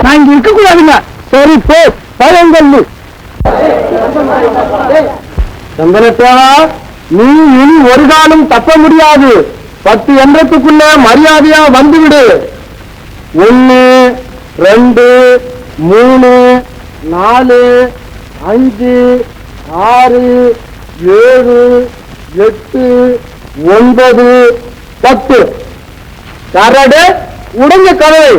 நான் இங்க இருக்க கூடாதுங்க. சரி போ, பயங்கல்லு. சந்தனத்தேவா, நீ இனி ஒரு காலம் தப்ப முடியாது. 10 எண்ணத்துக்குள்ள மரியாதையா வந்துவிடு. 1 2 3 4 5 6 7 8 9 10. கரடு உடைஞ்ச கதவை.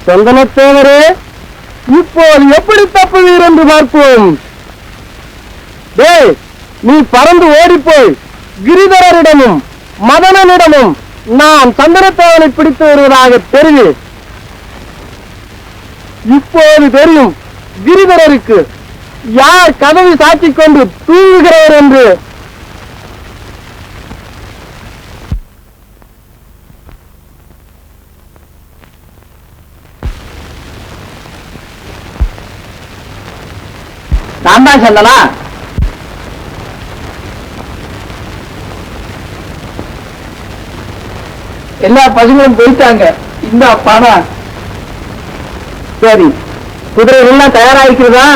சந்தனத்தேவரே, இப்போது எப்படி தப்புவீர் என்று பார்ப்போம். டேய், நீ பறந்து ஓடிப்போய் கிரிதரரிடமும் மதனனிடமும் நான் சந்தனத்தேவனை பிடித்து வருவதாக தெரிவி. இப்போது தெரியும் கிரிதரருக்கு யார் கதவை சாத்திக் கொண்டு தூங்குகிறவர் என்று. நான் தான் சொல்லலா? எல்லா பசங்களும் போயிட்டாங்க. இந்த பணம். சரி, குதிரைகள்லாம் தயாராகிக்கிறதா?